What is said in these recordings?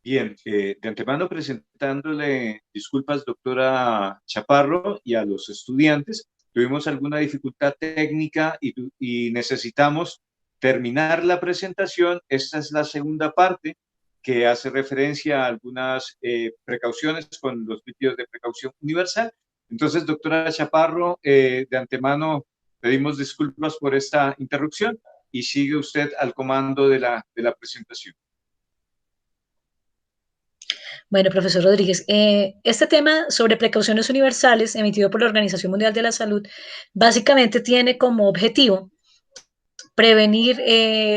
Bien, de antemano presentándole disculpas, doctora Chaparro, y a los estudiantes. Tuvimos alguna dificultad técnica y necesitamos terminar la presentación. Esta es la segunda parte que hace referencia a algunas precauciones con los líquidos de precaución universal. Entonces, doctora Chaparro, de antemano pedimos disculpas por esta interrupción y sigue usted al comando de la presentación. Bueno, profesor Rodríguez, este tema sobre precauciones universales emitido por la Organización Mundial de la Salud básicamente tiene como objetivo prevenir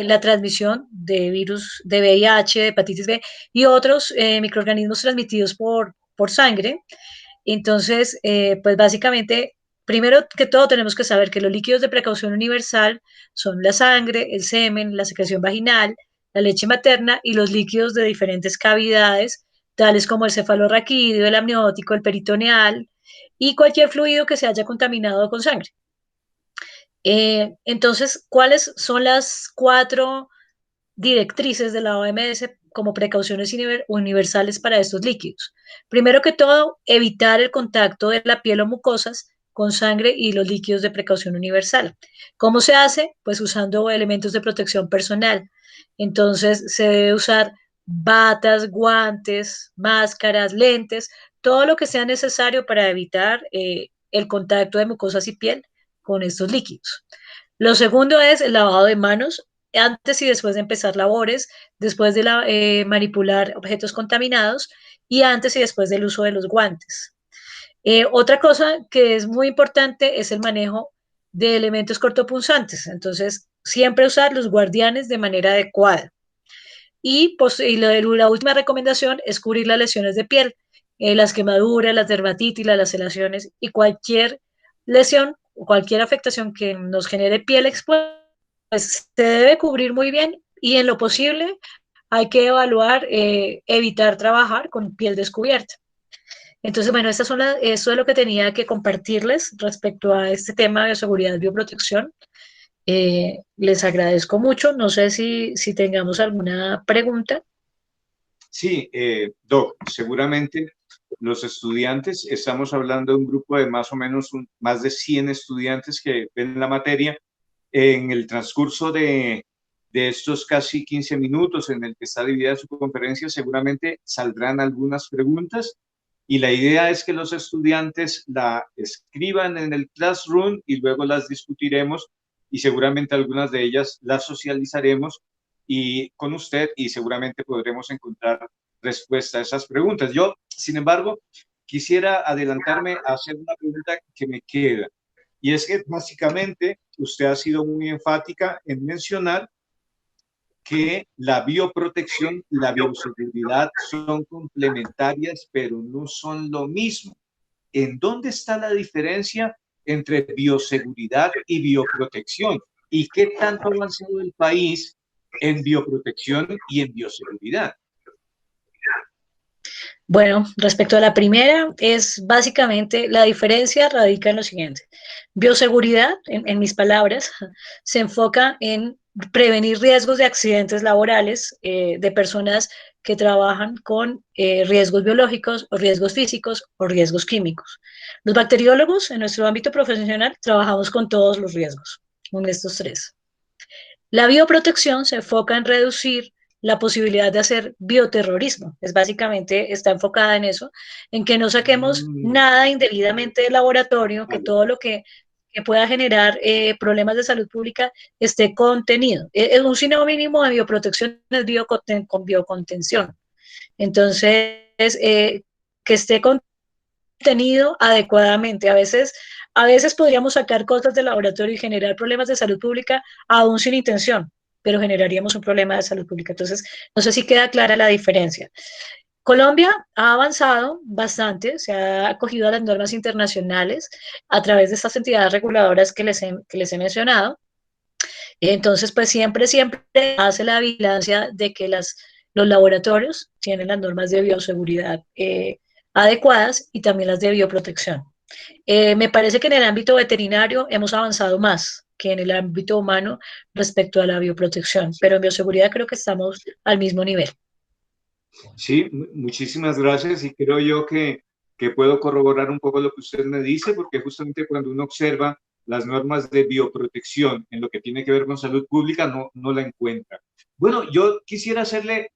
la transmisión de virus de VIH, de hepatitis B y otros microorganismos transmitidos por sangre. Entonces, pues básicamente, primero que todo tenemos que saber que los líquidos de precaución universal son la sangre, el semen, la secreción vaginal, la leche materna y los líquidos de diferentes cavidades, tales como el cefalorraquídeo, el amniótico, el peritoneal y cualquier fluido que se haya contaminado con sangre. Entonces, ¿cuáles son las cuatro directrices de la OMS como precauciones universales para estos líquidos? Primero que todo, evitar el contacto de la piel o mucosas con sangre y los líquidos de precaución universal. ¿Cómo se hace? Pues usando elementos de protección personal. Entonces, se debe usar batas, guantes, máscaras, lentes, todo lo que sea necesario para evitar el contacto de mucosas y piel con estos líquidos. Lo segundo es el lavado de manos antes y después de empezar labores, después de manipular objetos contaminados y antes y después del uso de los guantes. Otra cosa que es muy importante es el manejo de elementos cortopunzantes. Entonces, siempre usar los guardianes de manera adecuada. Y la última recomendación es cubrir las lesiones de piel, las quemaduras, las dermatitis, las laceraciones y cualquier lesión o cualquier afectación que nos genere piel expuesta, pues se debe cubrir muy bien y en lo posible hay que evaluar, evitar trabajar con piel descubierta. Entonces, bueno, eso es lo que tenía que compartirles respecto a este tema de seguridad y bioprotección. Les agradezco mucho. No sé si tengamos alguna pregunta. Sí, Doc, seguramente los estudiantes, estamos hablando de un grupo de más o menos más de 100 estudiantes que ven la materia. En el transcurso de estos casi 15 minutos en el que está dividida su conferencia, seguramente saldrán algunas preguntas y la idea es que los estudiantes la escriban en el Classroom y luego las discutiremos y seguramente algunas de ellas las socializaremos y con usted y seguramente podremos encontrar respuesta a esas preguntas. Yo, sin embargo, quisiera adelantarme a hacer una pregunta que me queda. Y es que básicamente usted ha sido muy enfática en mencionar que la bioprotección y la bioseguridad son complementarias, pero no son lo mismo. ¿En dónde está la diferencia entre bioseguridad y bioprotección? ¿Y qué tanto ha avanzado el país en bioprotección y en bioseguridad? Bueno, respecto a la primera, es básicamente la diferencia radica en lo siguiente. Bioseguridad, en mis palabras, se enfoca en prevenir riesgos de accidentes laborales de personas que trabajan con riesgos biológicos o riesgos físicos o riesgos químicos. Los bacteriólogos en nuestro ámbito profesional trabajamos con todos los riesgos, con estos tres. La bioprotección se enfoca en reducir la posibilidad de hacer bioterrorismo. Es básicamente, está enfocada en eso, en que no saquemos nada indebidamente del laboratorio, que Vale. todo lo que pueda generar problemas de salud pública esté contenido. Es un sinónimo de bioprotección es con biocontención. Entonces, que esté contenido adecuadamente. A veces podríamos sacar cosas del laboratorio y generar problemas de salud pública aún sin intención, pero generaríamos un problema de salud pública. Entonces, no sé si queda clara la diferencia. Colombia ha avanzado bastante, se ha acogido a las normas internacionales a través de estas entidades reguladoras que les he mencionado. Entonces, pues siempre hace la vigilancia de que los laboratorios tienen las normas de bioseguridad adecuadas y también las de bioprotección. Me parece que en el ámbito veterinario hemos avanzado más que en el ámbito humano respecto a la bioprotección, pero en bioseguridad creo que estamos al mismo nivel. Sí, muchísimas gracias y creo yo que puedo corroborar un poco lo que usted me dice, porque justamente cuando uno observa las normas de bioprotección en lo que tiene que ver con salud pública, no la encuentra. Bueno, yo quisiera hacerle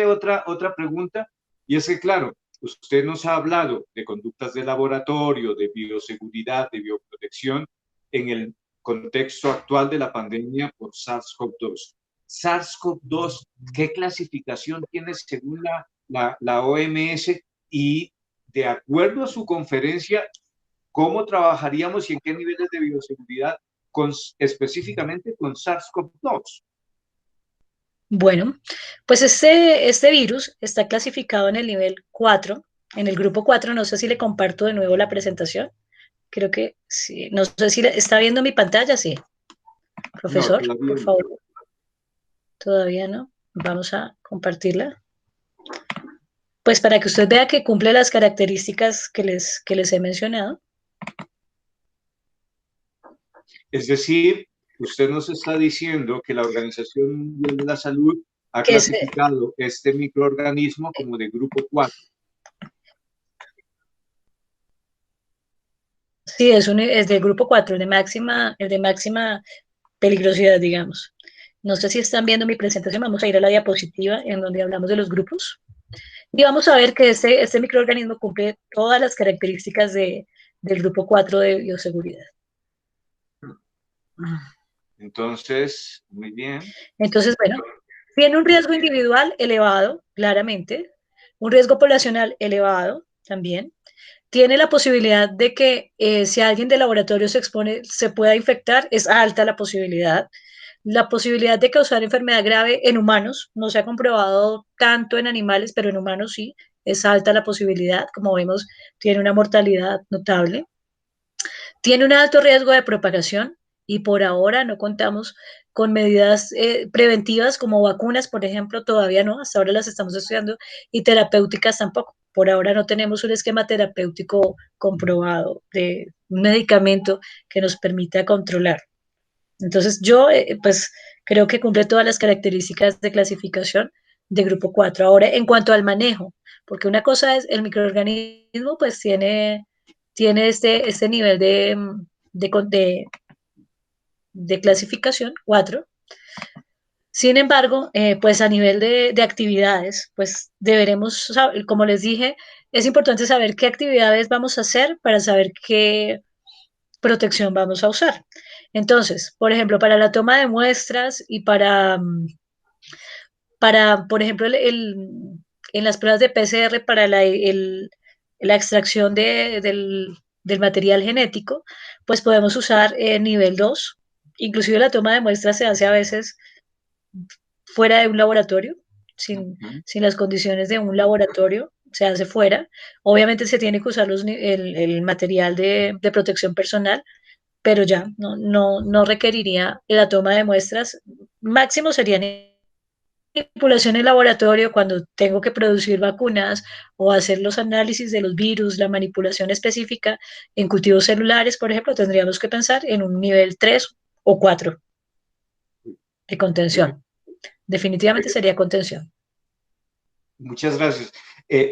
otra pregunta, y es que, claro, usted nos ha hablado de conductas de laboratorio, de bioseguridad, de bioprotección en el contexto actual de la pandemia por SARS-CoV-2. SARS-CoV-2, ¿qué clasificación tiene según la OMS? Y de acuerdo a su conferencia, ¿cómo trabajaríamos y en qué niveles de bioseguridad específicamente con SARS-CoV-2? Bueno, pues este virus está clasificado en el nivel 4, en el grupo 4. No sé si le comparto de nuevo la presentación. Creo que sí. No sé si está viendo mi pantalla, sí. No, Profesor, todavía por no. favor. Todavía no. Vamos a compartirla. Pues para que usted vea que cumple las características que les he mencionado. Es decir, usted nos está diciendo que la Organización Mundial de la Salud ha Que es, clasificado este microorganismo como de grupo 4. sí, es de grupo 4, el de máxima peligrosidad, digamos. No sé si están viendo mi presentación. Vamos a ir a la diapositiva en donde hablamos de los grupos. Y vamos a ver que este microorganismo cumple todas las características del grupo 4 de bioseguridad. Entonces, muy bien. Entonces, bueno, tiene un riesgo individual elevado, claramente, un riesgo poblacional elevado también. Tiene la posibilidad de que si alguien del laboratorio se expone, se pueda infectar, es alta la posibilidad. La posibilidad de causar enfermedad grave en humanos, no se ha comprobado tanto en animales, pero en humanos sí, es alta la posibilidad. Como vemos, tiene una mortalidad notable. Tiene un alto riesgo de propagación y por ahora no contamos con medidas preventivas como vacunas, por ejemplo, todavía no, hasta ahora las estamos estudiando, y terapéuticas tampoco. Por ahora no tenemos un esquema terapéutico comprobado de un medicamento que nos permita controlar. Entonces yo, pues, creo que cumple todas las características de clasificación de grupo 4. Ahora, en cuanto al manejo, porque una cosa es el microorganismo, pues tiene este nivel de clasificación 4. Sin embargo, pues a nivel de actividades, pues deberemos, como les dije, es importante saber qué actividades vamos a hacer para saber qué protección vamos a usar. Entonces, por ejemplo, para la toma de muestras y para por ejemplo, en las pruebas de PCR para la extracción del material genético, pues podemos usar nivel 2. Inclusive la toma de muestras se hace a veces fuera de un laboratorio, sin las condiciones de un laboratorio, se hace fuera. Obviamente se tiene que usar el material de protección personal, pero ya no requeriría la toma de muestras. Máximo sería manipulación en laboratorio cuando tengo que producir vacunas o hacer los análisis de los virus, la manipulación específica en cultivos celulares, por ejemplo, tendríamos que pensar en un nivel 3 o 4 de contención. Definitivamente sería contención. Muchas gracias.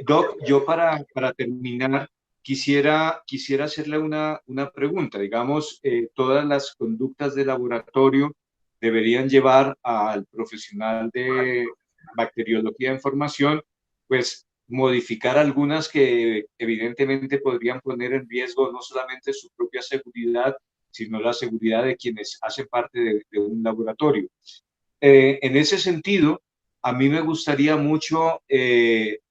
Doc, yo para terminar, quisiera hacerle una pregunta. Digamos, todas las conductas de laboratorio deberían llevar al profesional de bacteriología de información, pues modificar algunas que evidentemente podrían poner en riesgo no solamente su propia seguridad, sino la seguridad de quienes hacen parte de un laboratorio. En ese sentido, a mí me gustaría mucho,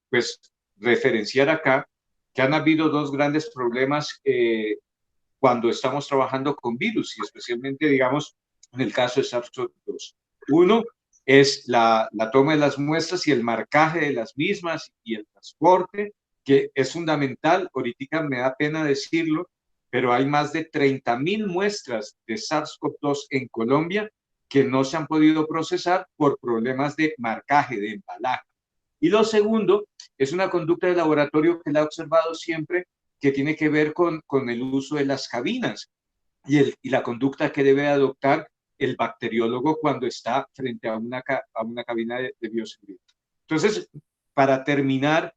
pues, referenciar acá que han habido dos grandes problemas cuando estamos trabajando con virus y especialmente, digamos, en el caso de SARS-CoV-2. Uno es la toma de las muestras y el marcaje de las mismas y el transporte, que es fundamental. Ahorita me da pena decirlo, pero hay más de 30.000 muestras de SARS-CoV-2 en Colombia que no se han podido procesar por problemas de marcaje, de embalaje. Y lo segundo es una conducta de laboratorio que la he observado siempre, que tiene que ver con el uso de las cabinas y la conducta que debe adoptar el bacteriólogo cuando está frente a una cabina de bioseguridad. Entonces, para terminar,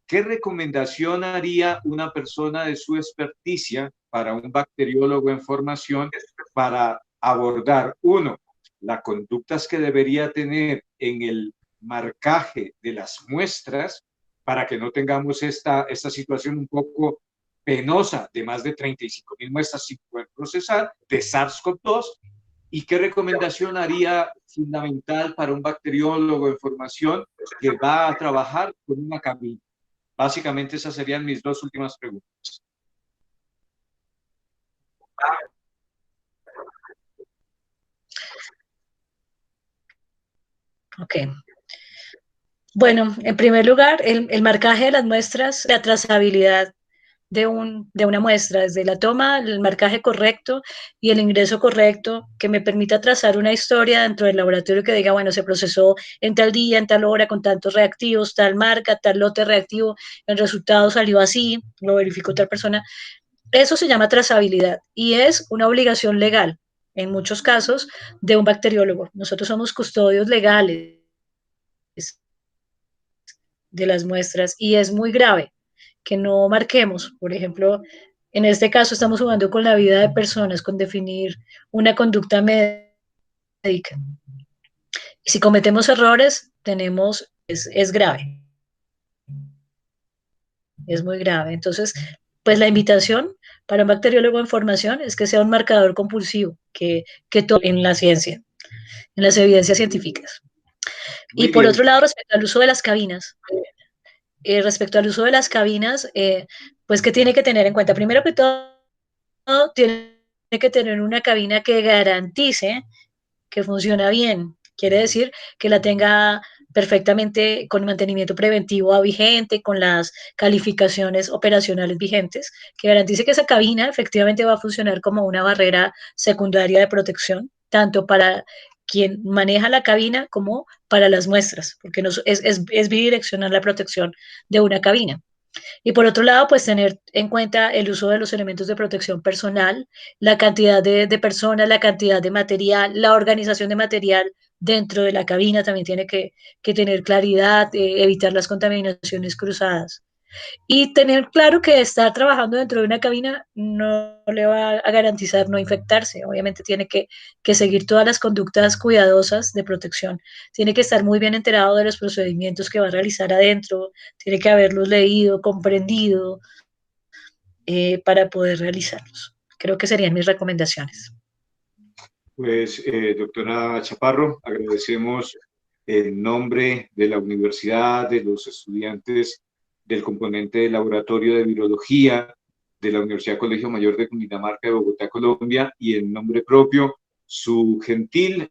¿qué recomendación haría una persona de su experticia para un bacteriólogo en formación para abordar, uno, las conductas que debería tener en el marcaje de las muestras para que no tengamos esta situación un poco penosa de más de 35.000 muestras sin poder procesar de SARS-CoV-2? ¿Y qué recomendación haría fundamental para un bacteriólogo en formación que va a trabajar con una cabina? Básicamente esas serían mis dos últimas preguntas. Ok. Bueno, en primer lugar, el marcaje de las muestras, la trazabilidad de una muestra, desde la toma, el marcaje correcto y el ingreso correcto, que me permita trazar una historia dentro del laboratorio que diga, bueno, se procesó en tal día, en tal hora, con tantos reactivos, tal marca, tal lote reactivo, el resultado salió así, lo verificó tal persona. Eso se llama trazabilidad y es una obligación legal, en muchos casos, de un bacteriólogo. Nosotros somos custodios legales de las muestras y es muy grave que no marquemos. Por ejemplo, en este caso estamos jugando con la vida de personas, con definir una conducta médica. Y si cometemos errores, es grave, es muy grave. Entonces, pues la invitación para un bacteriólogo en formación es que sea un marcador compulsivo, que en la ciencia, en las evidencias científicas. Y Muy por bien. otro lado, respecto al uso de las cabinas, pues que tiene que tener en cuenta, primero que todo, tiene que tener una cabina que garantice que funciona bien. Quiere decir que la tenga perfectamente con mantenimiento preventivo vigente, con las calificaciones operacionales vigentes, que garantice que esa cabina efectivamente va a funcionar como una barrera secundaria de protección, tanto para quien maneja la cabina como para las muestras, porque es bidireccional la protección de una cabina. Y por otro lado, pues tener en cuenta el uso de los elementos de protección personal, la cantidad de personas, la cantidad de material, la organización de material dentro de la cabina también tiene que tener claridad, evitar las contaminaciones cruzadas. Y tener claro que estar trabajando dentro de una cabina no le va a garantizar no infectarse. Obviamente tiene que seguir todas las conductas cuidadosas de protección. Tiene que estar muy bien enterado de los procedimientos que va a realizar adentro. Tiene que haberlos leído, comprendido para poder realizarlos. Creo que serían mis recomendaciones. Pues, doctora Chaparro, agradecemos en nombre de la universidad, de los estudiantes del componente de laboratorio de virología de la Universidad Colegio Mayor de Cundinamarca de Bogotá, Colombia, y en nombre propio, su gentil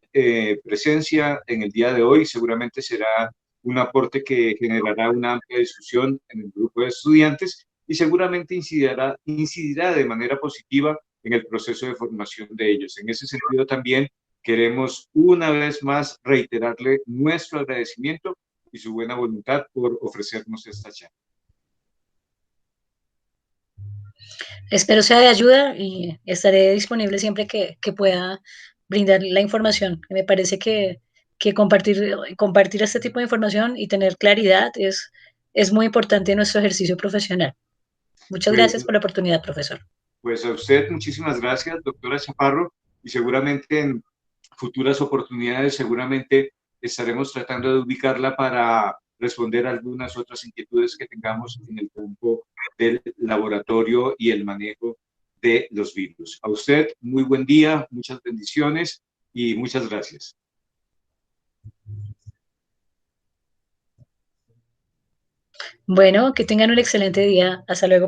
presencia en el día de hoy. Seguramente será un aporte que generará una amplia discusión en el grupo de estudiantes y seguramente incidirá de manera positiva en el proceso de formación de ellos. En ese sentido también queremos una vez más reiterarle nuestro agradecimiento y su buena voluntad por ofrecernos esta charla. Espero sea de ayuda y estaré disponible siempre que pueda brindar la información. Me parece que compartir este tipo de información y tener claridad es muy importante en nuestro ejercicio profesional. Muchas Pues, gracias por la oportunidad, profesor. pues a usted muchísimas gracias, doctora Chaparro, y seguramente en futuras oportunidades seguramente estaremos tratando de ubicarla para responder a algunas otras inquietudes que tengamos en el campo del laboratorio y el manejo de los virus. A usted, muy buen día, muchas bendiciones y muchas gracias. Bueno, que tengan un excelente día. Hasta luego.